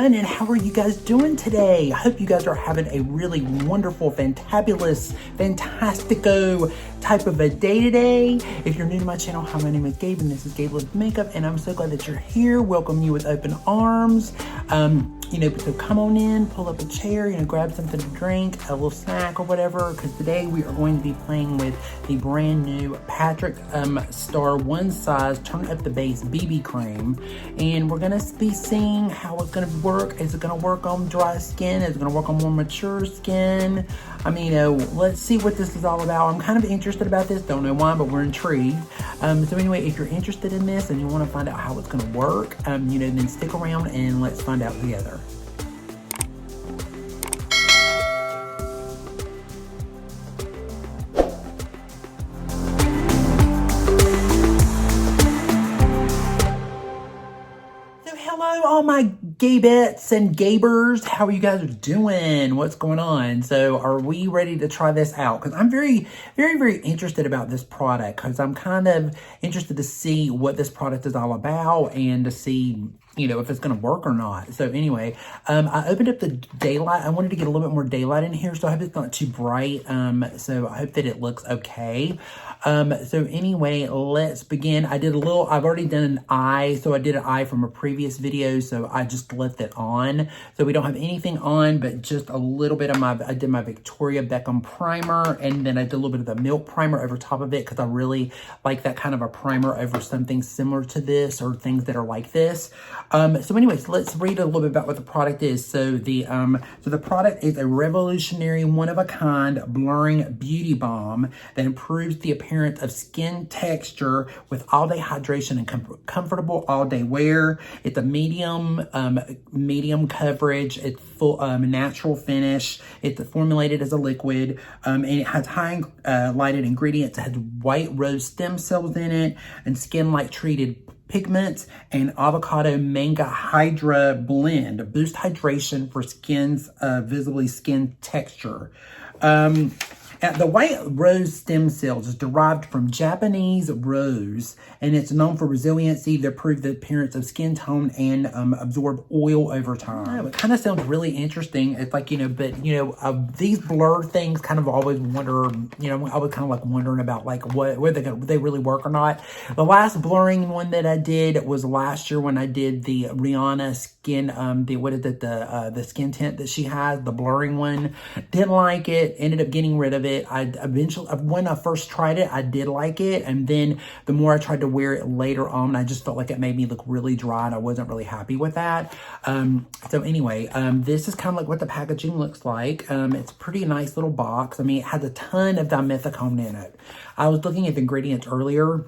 everyone, and how are you guys doing today? I hope you guys are having a really wonderful, fantabulous, fantastico type of a day today. If you're new to my channel, hi, my name is Gabe, and this is Gabe Lives Makeup, and I'm so glad that you're here. Welcome you with open arms. So come on in, pull up a chair, grab something to drink, a little snack or whatever, because today we are going to be playing with the brand new Patrick Star One Size Turn Up the Base BB Cream, and we're gonna be seeing how it's gonna work. Is it gonna work on dry skin? Is it gonna work on more mature skin? Let's see what this is all about. I'm kind of interested about this, don't know why, but we're intrigued. So anyway, if you're interested in this and you want to find out how it's going to work, then stick around and let's find out together. All my Gabettes and Gabers, how are you guys doing? What's going on? So are we ready to try this out? Because I'm very, very, very interested about this product, because I'm kind of interested to see what this product is all about and to see, if it's going to work or not. So anyway, I opened up the daylight. I wanted to get a little bit more daylight in here, so I hope it's not too bright. So I hope that it looks okay. So anyway, let's begin. I've already done an eye. So I did an eye from a previous video, so I just left it on. So we don't have anything on, but just a little bit of I did my Victoria Beckham primer, and then I did a little bit of the Milk primer over top of it, because I really like that kind of a primer over something similar to this, or things that are like this. So anyways, let's read a little bit about what the product is. So the product is a revolutionary, one-of-a-kind blurring beauty balm that improves the appearance of skin texture with all-day hydration and comfortable all-day wear. It's a medium coverage. It's full natural finish. It's formulated as a liquid, and it has high lighted ingredients. It has white rose stem cells in it and skin-like treated pigments and avocado manga hydra blend. Boost hydration for skin's visibly skin texture. The white rose stem cells is derived from Japanese rose, and it's known for resiliency to improve the appearance of skin tone and absorb oil over time. It kind of sounds really interesting. It's like, these blur things kind of always wonder, I was kind of like wondering about like whether they really work or not. The last blurring one that I did was last year when I did the Rihanna skin, the skin tint that she has, the blurring one. Didn't like it, ended up getting rid of it. When I first tried it, I did like it, and then the more I tried to wear it later on, I just felt like it made me look really dry, and I wasn't really happy with that. So anyway, this is kind of like what the packaging looks like. It's a pretty nice little box. It has a ton of dimethicone in it. I was looking at the ingredients earlier.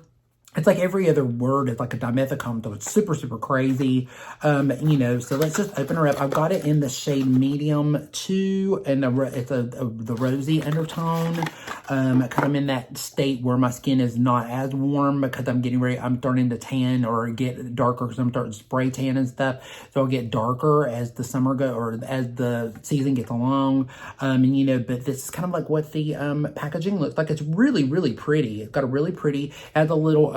It's like every other word is like a dimethicone, so it's super, super crazy. So let's just open her up. I've got it in the shade medium 2, and it's the rosy undertone. Because I'm in that state where my skin is not as warm, because I'm starting to tan or get darker, because I'm starting to spray tan and stuff. So I'll get darker as the summer or as the season gets along. But this is kind of like what the packaging looks like. It's really, really pretty. It's got a really pretty, has a little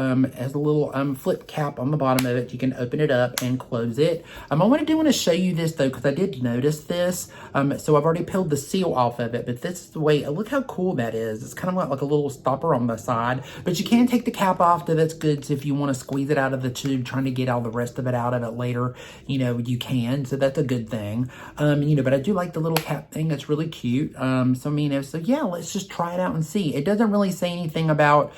flip cap on the bottom of it. You can open it up and close it. I want to show you this though, because I did notice this. So I've already peeled the seal off of it, but this is the way. Look how cool that is. It's kind of like a little stopper on the side, but you can take the cap off, so that's good. So if you want to squeeze it out of the tube, trying to get all the rest of it out of it later, you can. So that's a good thing. But I do like the little cap thing. It's really cute. So yeah, let's just try it out and see. It doesn't really say anything about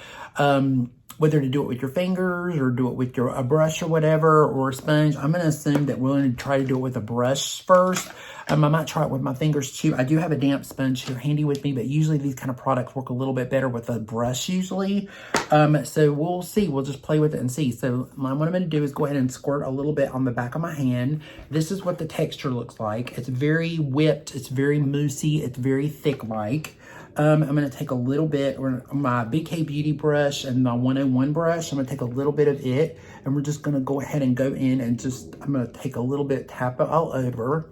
whether to do it with your fingers or do it with a brush or whatever, or a sponge. I'm going to assume that we're going to try to do it with a brush first. I might try it with my fingers too. I do have a damp sponge here handy with me, but usually these kind of products work a little bit better with a brush usually. So we'll see. We'll just play with it and see. So what I'm going to do is go ahead and squirt a little bit on the back of my hand. This is what the texture looks like. It's very whipped. It's very moussey. It's very thick-like. I'm going to take a little bit, or my BK Beauty brush and my 101 brush. I'm going to take a little bit of it, and we're just going to go ahead and go in and I'm going to take a little bit, tap it all over,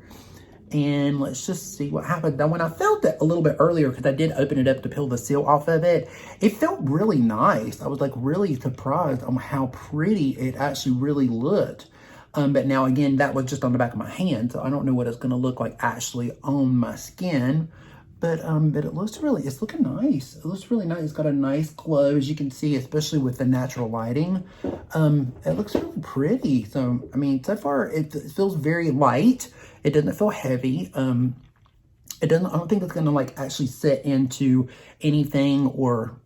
and let's just see what happened. Now, when I felt it a little bit earlier, because I did open it up to peel the seal off of it, it felt really nice. I was like really surprised on how pretty it actually really looked. But now again, that was just on the back of my hand, so I don't know what it's going to look like actually on my skin. But it looks it's looking nice. It looks really nice. It's got a nice glow, as you can see, especially with the natural lighting. It looks really pretty. So, I mean, so far it feels very light. It doesn't feel heavy. I don't think it's gonna like actually set into anything, or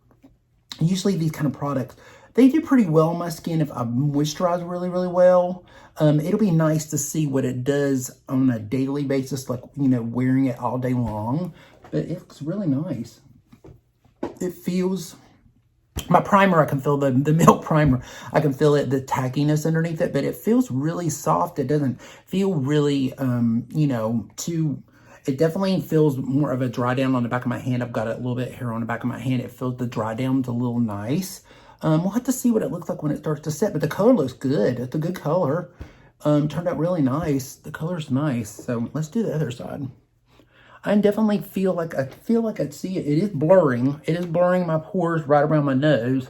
usually these kind of products, they do pretty well on my skin if I moisturize really, really well. It'll be nice to see what it does on a daily basis, like, you know, wearing it all day long. But it looks really nice. It feels, my primer, I can feel the milk primer. I can feel it, the tackiness underneath it, but it feels really soft. It doesn't feel really, you know, it definitely feels more of a dry down on the back of my hand. I've got a little bit of hair on the back of my hand. It feels the dry down's a little nice. We'll have to see what it looks like when it starts to set, but the color looks good. It's a good color. Turned out really nice. The color's nice. So let's do the other side. I definitely feel like I see it. It is blurring. It is blurring my pores right around my nose.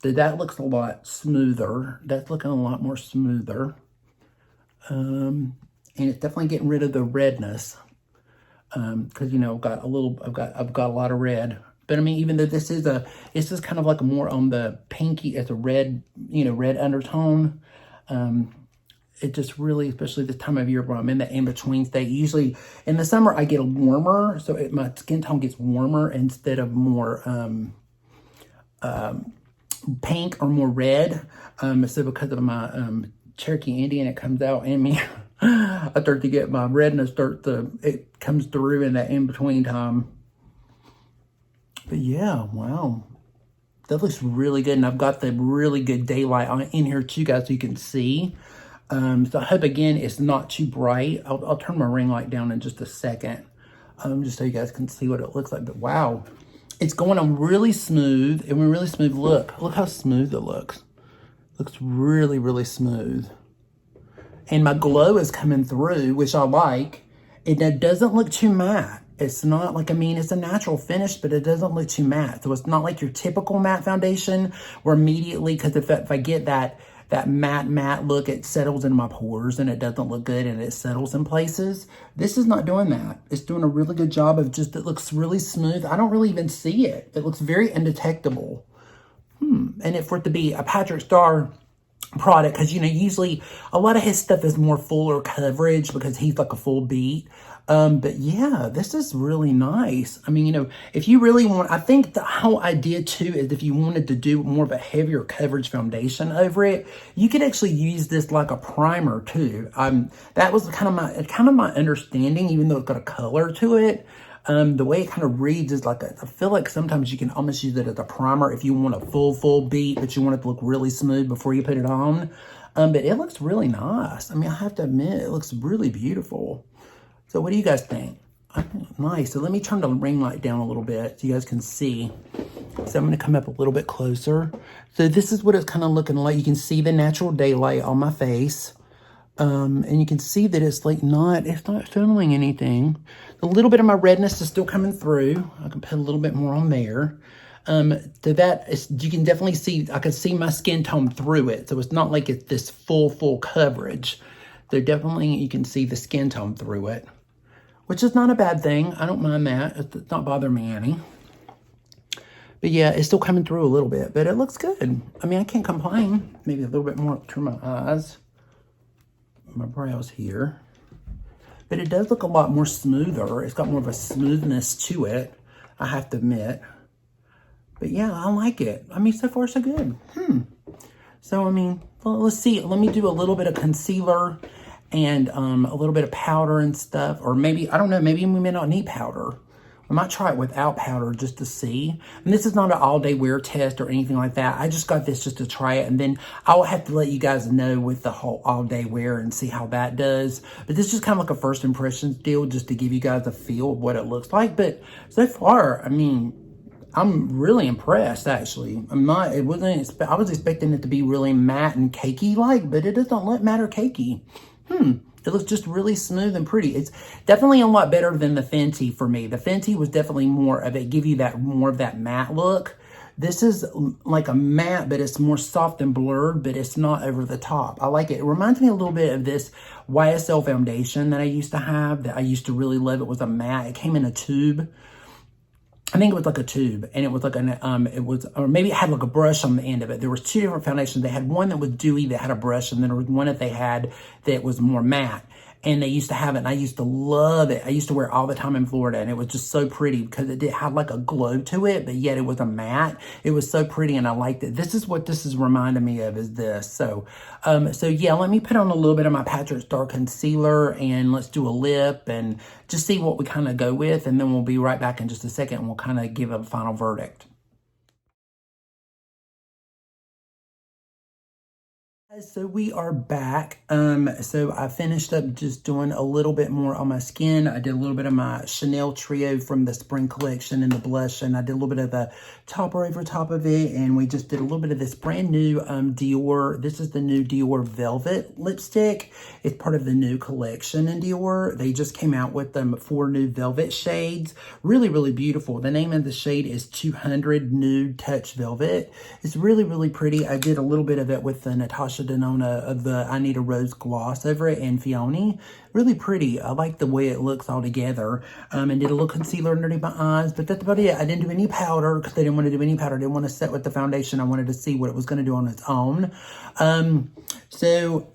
So that looks a lot smoother. That's looking a lot more smoother. And it's definitely getting rid of the redness. Because, you know, I've got a lot of red. But I mean, even though this is kind of like more on the pinky, it's a red, you know, red undertone. It just really, especially this time of year where I'm in the in-between state. Usually in the summer, I get warmer. So my skin tone gets warmer instead of more pink or more red. So because of my Cherokee Indian, it comes out in me. I start to get my redness, it comes through in that in-between time. But yeah, wow. That looks really good. And I've got the really good daylight on in here too, guys, so you can see. So I hope, again, it's not too bright. I'll turn my ring light down in just a second, just so you guys can see what it looks like. But wow, it's going on really smooth. And really smooth. Look how smooth it looks. Looks really, really smooth. And my glow is coming through, which I like. It doesn't look too matte. It's not like, I mean, it's a natural finish, but it doesn't look too matte. So it's not like your typical matte foundation where immediately, because if I get that matte look, it settles in my pores and it doesn't look good and it settles in places. This is not doing that. It's doing a really good job of just, it looks really smooth. I don't really even see it. It looks very undetectable. And for it to be a Patrick Star product, because, you know, usually a lot of his stuff is more fuller coverage because he's like a full beat. But yeah, this is really nice. I mean, you know, if you really want, I think the whole idea too is if you wanted to do more of a heavier coverage foundation over it, you could actually use this like a primer too. That was kind of my understanding, even though it's got a color to it. The way it kind of reads is like, I feel like sometimes you can almost use it as a primer if you want a full beat, but you want it to look really smooth before you put it on. But it looks really nice. I mean, I have to admit, it looks really beautiful. So what do you guys think? Nice. So let me turn the ring light down a little bit so you guys can see. So I'm going to come up a little bit closer. So this is what it's kind of looking like. You can see the natural daylight on my face. And you can see that it's like it's not filming anything. A little bit of my redness is still coming through. I can put a little bit more on there. So that is, you can definitely see, I can see my skin tone through it. So it's not like it's this full coverage. So definitely you can see the skin tone through it, which is not a bad thing. I don't mind that. It's not bothering me any. But yeah, it's still coming through a little bit, but it looks good. I mean, I can't complain. Maybe a little bit more to my eyes. My brows here. But it does look a lot more smoother. It's got more of a smoothness to it, I have to admit. But yeah, I like it. I mean, so far so good. So, I mean, well, let's see. Let me do a little bit of concealer and a little bit of powder and stuff. Or maybe, I don't know, maybe we may not need powder. I might try it without powder just to see. And this is not an all-day wear test or anything like that. I just got this just to try it. And then I'll have to let you guys know with the whole all-day wear and see how that does. But this is just kind of like a first impressions deal just to give you guys a feel of what it looks like. But so far, I mean, I'm really impressed, actually. I was expecting it to be really matte and cakey-like, but it doesn't look matte or cakey. It looks just really smooth and pretty. It's definitely a lot better than the Fenty for me. The Fenty was definitely more of it, give you that more of that matte look. This is like a matte, but it's more soft and blurred, but it's not over the top. I like it. It reminds me a little bit of this YSL foundation that I used to have, that I used to really love. It was a matte. It came in a tube. I think it was like a tube, and it was like or maybe it had like a brush on the end of it. There was two different foundations. They had one that was dewy that had a brush, and then there was one that they had that was more matte. And they used to have it, and I used to love it. I used to wear it all the time in Florida, and it was just so pretty because it did have like a glow to it, but yet it was a matte. It was so pretty, and I liked it. This is what this is reminding me of, is this. So yeah, let me put on a little bit of my Patrick Star concealer, and let's do a lip and just see what we kind of go with, and then we'll be right back in just a second, and we'll kind of give a final verdict. So we are back. So I finished up just doing a little bit more on my skin. I did a little bit of my Chanel Trio from the spring collection and the blush, and I did a little bit of the topper over top of it, and we just did a little bit of this brand new Dior. This is the new Dior Velvet lipstick. It's part of the new collection in Dior. They just came out with 4 new velvet shades. Really, really beautiful. The name of the shade is 200 Nude Touch Velvet. It's really, really pretty. I did a little bit of it with the Natasha Denona of the I Need a Rose gloss over it, and Fioni. Really pretty. I like the way it looks all together. And did a little concealer underneath my eyes, but that's about it. I didn't do any powder because I didn't want to do any powder. I didn't want to set with the foundation. I wanted to see what it was going to do on its own. So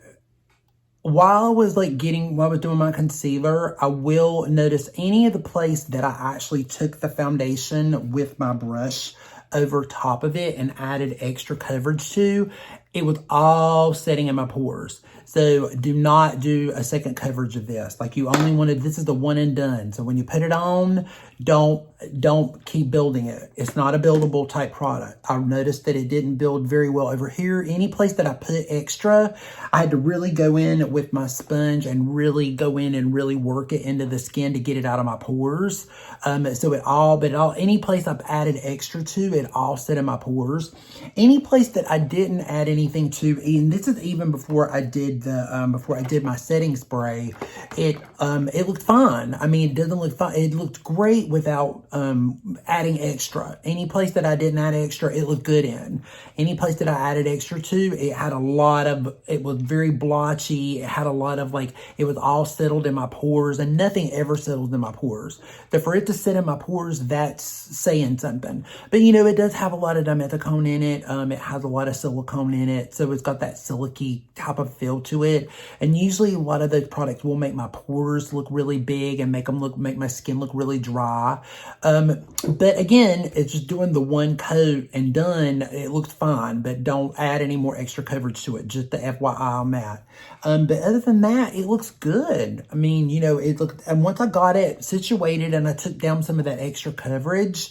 while I was doing my concealer, I will notice any of the place that I actually took the foundation with my brush over top of it and added extra coverage to, it was all setting in my pores. So do not do a second coverage of this. Like, you only wanted, this is the one and done. So when you put it on, don't keep building it. It's not a buildable type product. I noticed that it didn't build very well over here. Any place that I put extra, I had to really go in with my sponge and really go in and really work it into the skin to get it out of my pores. Any place I've added extra to, it all set in my pores. Any place that I didn't add anything to, and this is even before I did my setting spray, it looked fine. I mean, it doesn't look fine. It looked great without adding extra. Any place that I didn't add extra, it looked good in. Any place that I added extra to, it was very blotchy. It had a lot of it was all settled in my pores, and nothing ever settles in my pores. So for it to sit in my pores, that's saying something. But it does have a lot of dimethicone in it. It has a lot of silicone in it. So it's got that silicy type of feel to it. And usually a lot of those products will make my pores look really big and make my skin look really dry. But again, it's just doing the one coat and done. It looks fine, but don't add any more extra coverage to it. Just the FYI on that. But other than that, it looks good. I mean, it looked, and once I got it situated and I took down some of that extra coverage,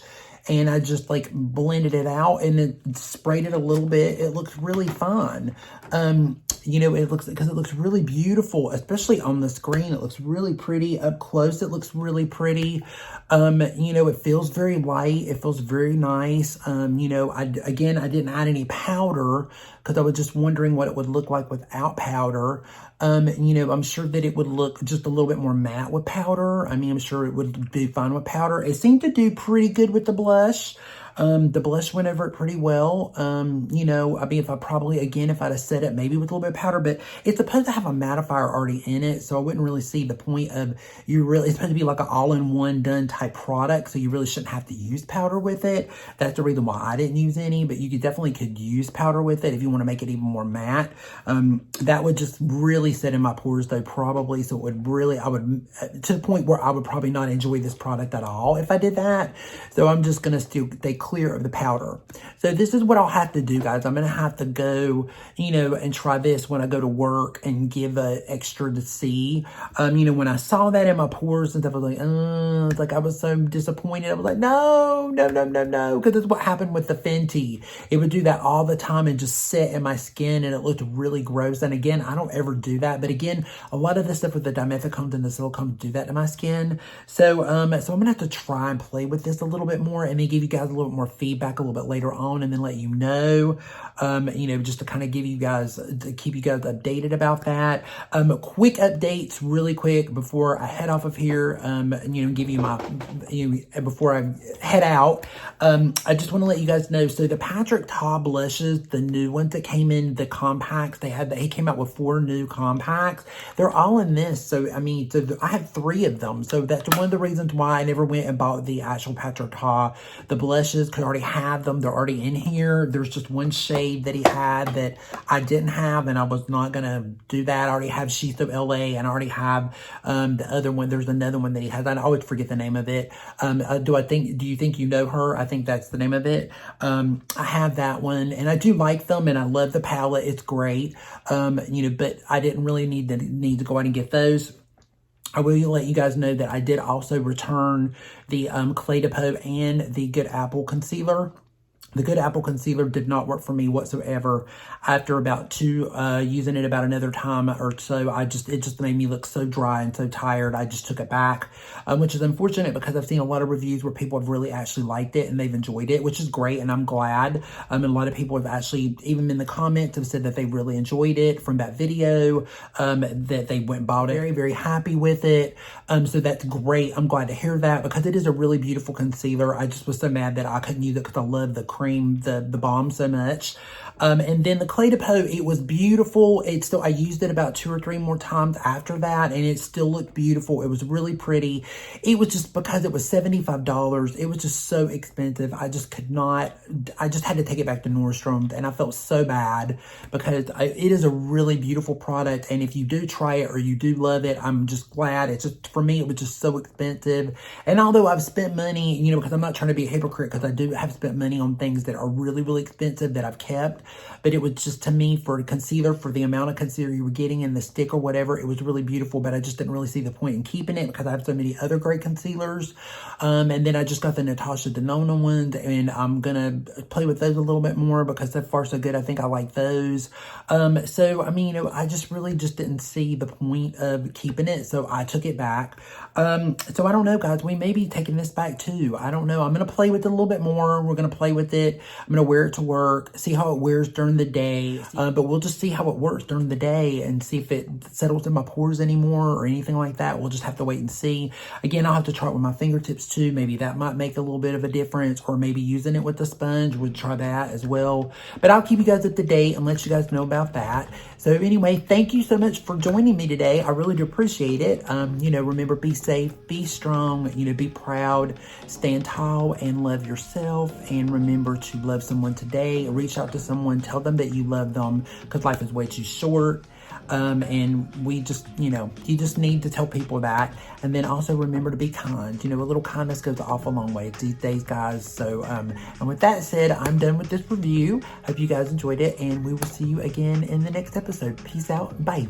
and I just blended it out and then sprayed it a little bit, it looks really fun. It looks really beautiful, especially on the screen. It looks really pretty up close. It looks really pretty. It feels very light. It feels very nice. I didn't add any powder because I was just wondering what it would look like without powder. I'm sure that it would look just a little bit more matte with powder. I mean, I'm sure it would be fine with powder. It seemed to do pretty good with the blush. The blush went over it pretty well. If I'd have set it maybe with a little bit of powder, but it's supposed to have a mattifier already in it, so I wouldn't really see the point of it's supposed to be like an all-in-one done type product, so you really shouldn't have to use powder with it. That's the reason why I didn't use any, but you definitely could use powder with it if you want to make it even more matte. That would just really set in my pores though, probably, so to the point where I would probably not enjoy this product at all if I did that. So I'm just going to still stay clear of the powder. So this is what I'll have to do, guys. I'm going to have to go, and try this when I go to work and give an extra to see. When I saw that in my pores and stuff, I was I was so disappointed. I was like, no, because that's what happened with the Fenty. It would do that all the time and just sit in my skin, and it looked really gross. And again, I don't ever do that. But again, a lot of the stuff with the dimethicones and the silicones do that to my skin. So I'm going to have to try and play with this a little bit more and then give you guys a little bit more feedback a little bit later on and then let you know, you know, just to kind of give you guys, to keep you guys updated about that. Quick updates really quick before I head off of here, you know, give you my, before I head out. I just want to let you guys know, so the Patrick Ta blushes, the new ones that came in, the compacts, he came out with 4 new compacts. They're all in this. So, I mean, I have 3 of them. So that's one of the reasons why I never went and bought the actual Patrick Ta, the blushes, because I already have them. They're already in here. There's just one shade that he had that I didn't have, and I was not going to do that. I already have Shiso LA, and I already have the other one. There's another one that he has. I always forget the name of it. Do you think you know her? I think that's the name of it. I have that one, and I do like them, and I love the palette. It's great. You know, but I didn't really need to go out and get those. I will let you guys know that I did also return the Clé de Peau and the Good Apple Concealer. The Good Apple Concealer did not work for me whatsoever. After about using it about another time or so, it just made me look so dry and so tired. I just took it back, which is unfortunate because I've seen a lot of reviews where people have really actually liked it and they've enjoyed it, which is great, and I'm glad. And a lot of people have actually, even in the comments, have said that they really enjoyed it from that video, that they went and bought it. Very, very happy with it. So that's great. I'm glad to hear that because it is a really beautiful concealer. I just was so mad that I couldn't use it because I love the cream, the balm so much. And then the Clé de Peau, it was beautiful. I used it about 2 or 3 more times after that, and it still looked beautiful. It was really pretty. It was just because it was $75. It was just so expensive. I just had to take it back to Nordstrom's, and I felt so bad because it is a really beautiful product. And if you do try it or you do love it, I'm just glad. It's just, for me, it was just so expensive. And although I've spent money, you know, because I'm not trying to be a hypocrite, because I do have spent money on things that are really, really expensive that I've kept. But it was just, to me, for concealer, for the amount of concealer you were getting and the stick or whatever, it was really beautiful. But I just didn't really see the point in keeping it because I have so many other great concealers. And then I just got the Natasha Denona ones, and I'm going to play with those a little bit more because so far so good. I think I like those. So, I mean, you know, I just really just didn't see the point of keeping it. So I took it back. So I don't know, guys. We may be taking this back too. I don't know. I'm going to play with it a little bit more. We're going to play with it. I'm going to wear it to work, see how it wears during the day. But we'll just see how it works during the day and see if it settles in my pores anymore or anything like that. We'll just have to wait and see. Again, I'll have to try it with my fingertips too. Maybe that might make a little bit of a difference, or maybe using it with the sponge. We'll try that as well. But I'll keep you guys up to date and let you guys know about that. So anyway, thank you so much for joining me today. I really do appreciate it. You know, remember, be safe, be strong, you know, be proud, stand tall, and love yourself. And remember to love someone today. Reach out to someone, tell them that you love them, because life is way too short. And we just, you know, you just need to tell people that. And then also remember to be kind. You know, a little kindness goes an awful long way these days, guys. So, and with that said, I'm done with this review. Hope you guys enjoyed it, and we will see you again in the next episode. Peace out. Bye.